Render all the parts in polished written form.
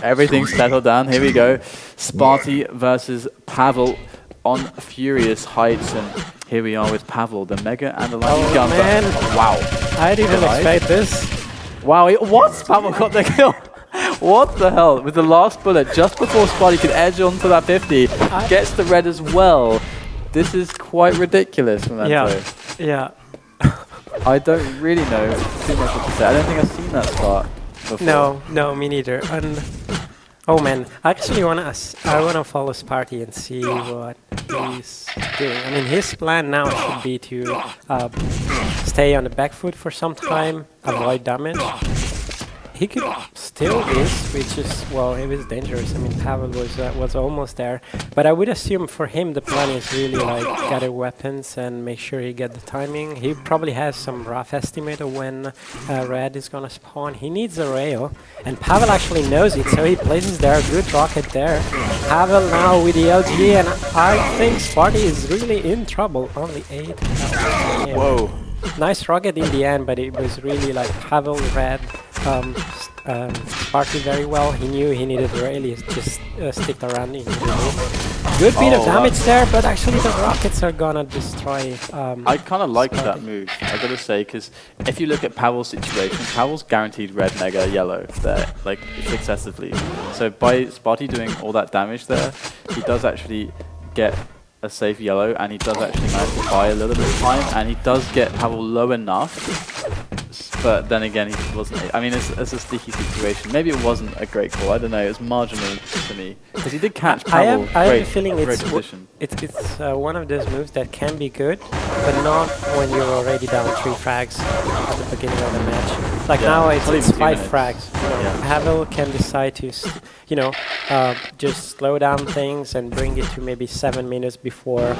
Everything's settled down. Here we go. Spart1e versus pavel on furious heights. And here we are with pavel, the mega and the lightning gun. Man. Wow. I didn't expect this. Wow, what? Pavel got the kill. What the hell? With the last bullet, just before Spart1e could edge onto that 50, gets the red as well. This is quite ridiculous from Mento. Yeah. I don't really know too much what to say. I don't think I've seen that spot before. No, me neither. And oh man, I actually wanna follow Spart1e and see what he's doing. I mean, his plan now should be to stay on the back foot for some time, avoid damage. He could steal this, which is, well, it was dangerous. I mean, Pavel was almost there. But I would assume for him the plan is really like gather weapons and make sure he get the timing. He probably has some rough estimate of when red is gonna spawn. He needs a rail, and Pavel actually knows it, so he places there a good rocket there. Pavel now with the LG, and I think Spart1e is really in trouble. Only 8 health. Yeah. Whoa. Nice rocket in the end, but it was really like Pavel red. Spart1e very well. He knew he needed the rail. He just sticked around. Good bit of damage there, but actually the rockets are gonna destroy. I kind of like that move, I gotta say, because if you look at Pavel's situation, Pavel's guaranteed red, mega, yellow there, like successively. So by Spart1e doing all that damage there, he does actually get a safe yellow, and he does actually manage to buy a little bit of time, and he does get Pavel low enough. But then again, he wasn't. I mean, it's a sticky situation. Maybe it wasn't a great call. I don't know. It was marginal to me because he did catch Pavel. I have a feeling it's one of those moves that can be good, but not when you're already down 3 frags at the beginning of the match. Like now, it's 5 frags. Pavel can decide to, just slow down things and bring it to maybe 7 minutes before.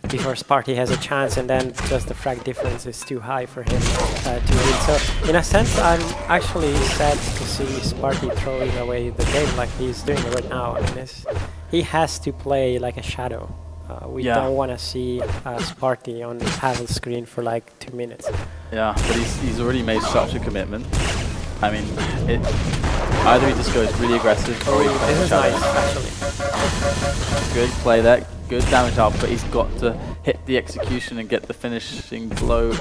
Before Spart1e has a chance, and then just the frag difference is too high for him to win. So in a sense, I'm actually sad to see Spart1e throwing away the game like he's doing right now. I mean, he has to play like a shadow. We don't want to see Spart1e on Pavel's screen for like 2 minutes. Yeah, but he's already made such a commitment. I mean, either he just goes really aggressive or he plays this is shadow. Nice, actually. Good play there. Good damage out, but he's got to hit the execution and get the finishing blow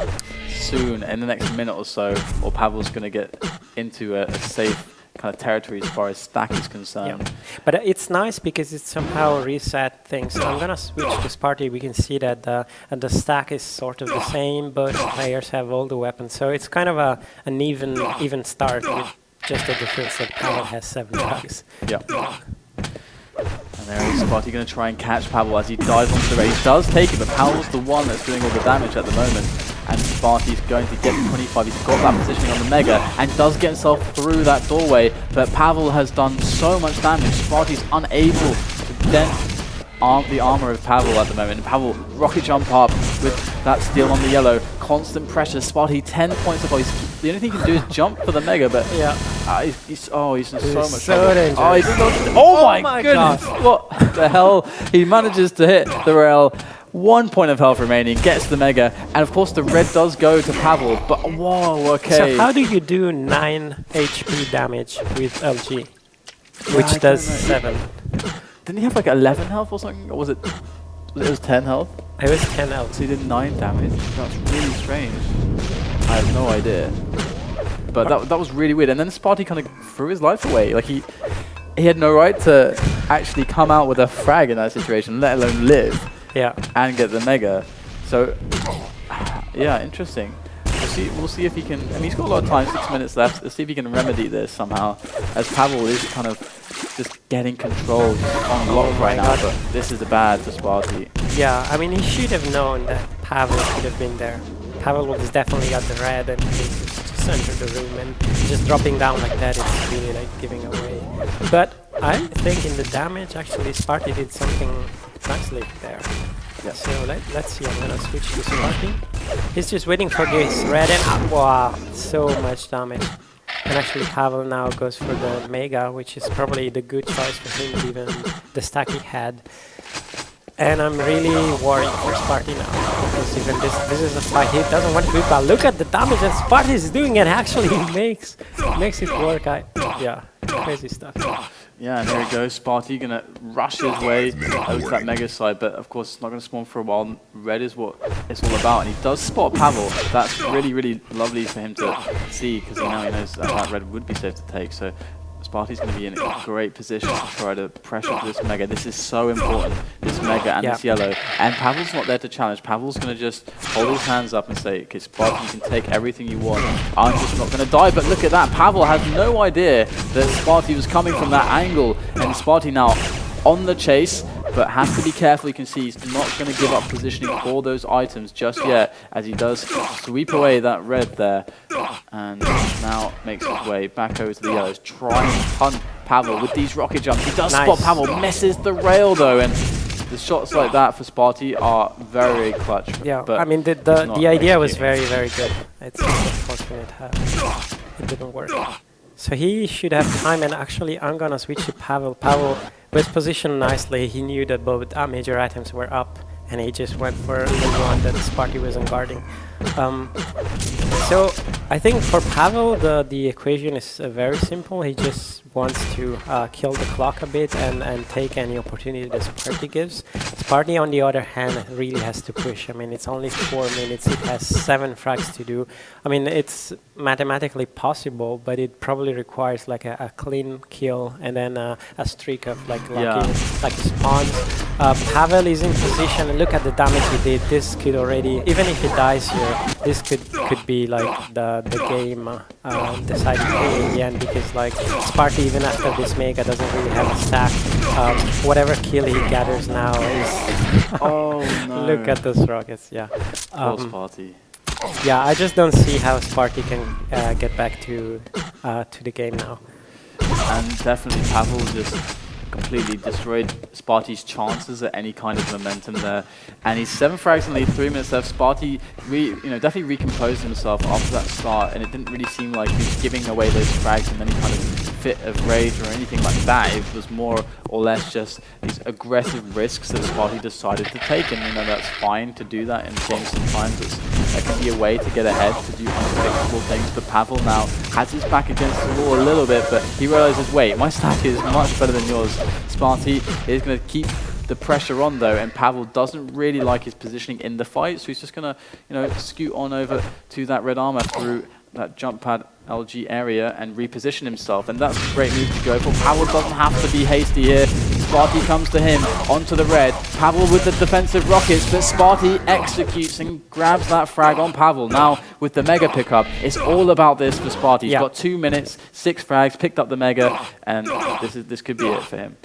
soon in the next minute or so, or Pavel's going to get into a safe kind of territory as far as stack is concerned. Yeah. But it's nice because it somehow reset things. So I'm going to switch to Spart1e. We can see that the stack is sort of the same, but the players have all the weapons. So it's kind of an even start with just the difference that Pavel has 7 drugs. Yeah. And there is Spart1e going to try and catch Pavel as he dives onto the rail. He does take it, but Pavel's the one that's doing all the damage at the moment. And Spart1e's going to get 25. He's got that positioning on the mega and does get himself through that doorway. But Pavel has done so much damage. Spart1e's unable to dent the armor of Pavel at the moment. And Pavel rocket jump up with that steal on the yellow. Constant pressure. Spart1e 10 points of the only thing he can do is jump for the mega, but he's in so much trouble. Oh my goodness! What the hell? He manages to hit the rail. 1 point of health remaining, gets the mega, and of course the red does go to Pavel, but whoa, okay. So how do you do 9 HP damage with LG, which does 7? Didn't he have like 11 health or something? Or was it 10 health? It was 10 health. So he did 9 damage? That's really strange. I have no idea. But that was really weird. And then Spart1e kind of threw his life away. Like he had no right to actually come out with a frag in that situation, let alone live. Yeah. And get the mega. So, yeah, interesting. We'll see if he can. I mean, he's got a lot of time, 6 minutes left. Let's see if he can remedy this somehow. As Pavel is kind of just getting control on block right now, but this is bad for Spart1e. Yeah, I mean, he should have known that Pavel could have been there. Pavel was definitely got the red, and he just entered the room, and just dropping down like that, it's really like giving away. But I think in the damage, actually, Spart1e did something nicely there. Yeah. So let's see, I'm gonna switch to Spart1e. He's just waiting for this red, and wow, so much damage. And actually Pavel now goes for the mega, which is probably the good choice for him given the stack he had. and I'm really worried for Spart1e now, because even this is a fight he doesn't want to do, but look at the damage that Spart1e is doing, and actually he makes it work. Yeah, crazy stuff. Yeah, and there he goes. Spart1e gonna rush his way over to that mega side, but of course it's not gonna spawn for a while. Red is what it's all about, and he does spot Pavel. That's really, really lovely for him to see, because now he knows that red would be safe to take. So Spart1e's going to be in a great position to try to pressure for this mega. This is so important, this mega and this yellow. And Pavel's not there to challenge. Pavel's going to just hold his hands up and say, okay, Spart1e, you can take everything you want. I'm just not going to die. But look at that. Pavel has no idea that Spart1e was coming from that angle. And Spart1e now on the chase, but has to be careful. You can see he's not going to give up positioning for those items just yet, as he does sweep away that red there, and now makes his way back over to the yellows, trying to hunt Pavel with these rocket jumps. He does spot Pavel, misses the rail though, and the shots like that for Spart1e are very, very clutch. Yeah, but I mean the idea was very, very good. It's just unfortunate how it didn't work. So he should have time, and actually I'm gonna switch to Pavel. Pavel was positioned nicely. He knew that both major items were up, and he just went for the one that Spart1e wasn't guarding. So I think for Pavel the equation is very simple. He just wants to kill the clock a bit and take any opportunity that Spart1e gives. Spart1e on the other hand really has to push. I mean, it's only 4 minutes, it has 7 frags to do. I mean, it's mathematically possible, but it probably requires like a clean kill and then a streak of like lucky spawns. Pavel is in position, and look at the damage he did. This could already, even if he dies here, this could be like the game deciding in the end, because like Spart1e, even after this mega, doesn't really have a stack. Whatever kill he gathers now is oh no. Look at those rockets. Yeah. Poor Spart1e. Yeah, I just don't see how Spart1e can get back to the game now. And definitely Pavel just completely destroyed Spart1e's chances at any kind of momentum there. And he's 7 frags in the lead, 3 minutes left. Spart1e definitely recomposed himself after that start, and it didn't really seem like he was giving away those frags in any kind of fit of rage or anything like that. It was more or less just these aggressive risks that Spart1e decided to take, and that's fine to do that in games sometimes. That can be a way to get ahead, to do unpredictable things. But Pavel now has his back against the wall a little bit, but he realizes, wait, my stack is much better than yours. Spart1e is going to keep the pressure on though, and Pavel doesn't really like his positioning in the fight, so he's just going to scoot on over to that red armor through that jump pad LG area and reposition himself, and that's a great move to go for. Pavel doesn't have to be hasty here. Spart1e comes to him, onto the red. Pavel with the defensive rockets, but Spart1e executes and grabs that frag on Pavel. Now with the mega pickup, it's all about this for Spart1e. He's got 2 minutes, 6 frags, picked up the mega, and this could be it for him.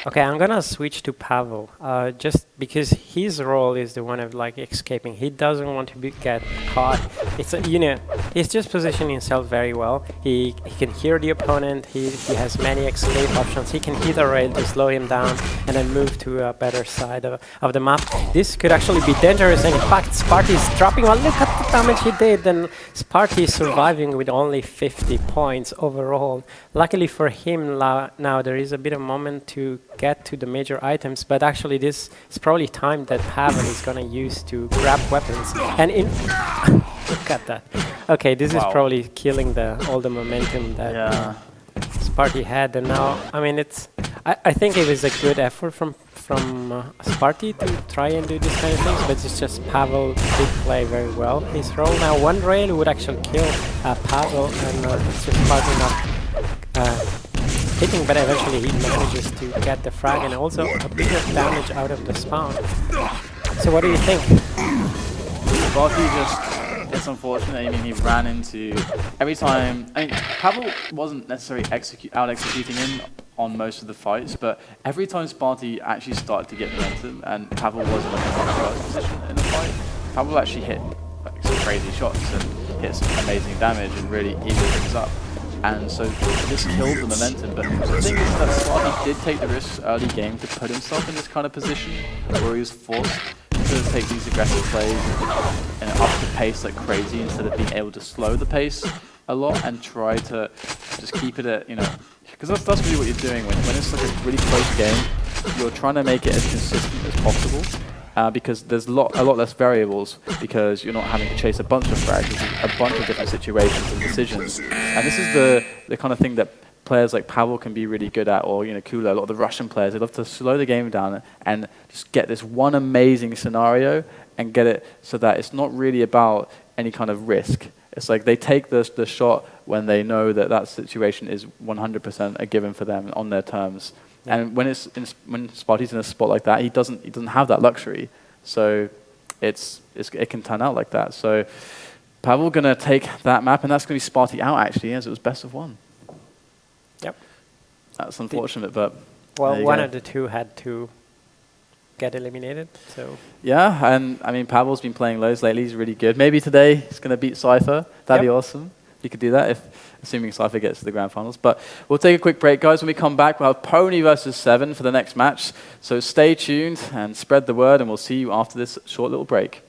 Okay, I'm gonna switch to Pavel, just because his role is the one of like escaping. He doesn't want to get caught. It's he's just positioning himself very well. He can hear the opponent. He has many escape options. He can hit a rail to slow him down and then move to a better side of the map. This could actually be dangerous, and in fact Spart1e is dropping one. Look at the damage he did, and Spart1e is surviving with only 50 points overall. Luckily for him now there is a bit of moment to get to the major items, but actually this is probably time that Pavel is gonna use to grab weapons. And look at that. Okay, this is probably killing all the momentum that Spart1e had, and now I mean I think it was a good effort from Spart1e to try and do this kind of things, but it's just Pavel did play very well his role. Now one rail would actually kill Pavel, and it's just Spart1e not hitting, but eventually he manages to get the frag and also a bit of damage out of the spawn. So what do you think? Spart1e it's unfortunate. I mean, he ran into every time. I mean, Pavel wasn't necessarily out-executing him on most of the fights, but every time Spart1e actually started to get momentum and Pavel was in like a much worse position in the fight, Pavel actually hit like some crazy shots and hit some amazing damage and really evened things up. And so this killed the momentum, but the thing is that Spart1e did take the risks early game to put himself in this kind of position where he was forced to take these aggressive plays and up the pace like crazy instead of being able to slow the pace a lot and try to just keep it at, because that's really what you're doing when it's like a really close game. you're trying to make it as consistent as possible. Because there's a lot less variables, because you're not having to chase a bunch of frags, a bunch of different situations and decisions. And this is the kind of thing that players like Pavel can be really good at, or Kula, a lot of the Russian players. They love to slow the game down and just get this one amazing scenario and get it so that it's not really about any kind of risk. It's like they take the shot when they know that that situation is 100% a given for them on their terms. Yeah. And when Spart1e's in a spot like that, he doesn't have that luxury. So it can turn out like that. So Pavel gonna take that map, and that's gonna be Spart1e out actually, as it was best of one. Yep. That's unfortunate, but well, one of the two had to get eliminated. So yeah, and I mean Pavel's been playing lows lately. He's really good. Maybe today he's gonna beat Cypher. That'd be awesome. You could do that assuming Cypher gets to the grand finals. But we'll take a quick break, guys. When we come back, we'll have Pony versus 7 for the next match. So stay tuned and spread the word, and we'll see you after this short little break.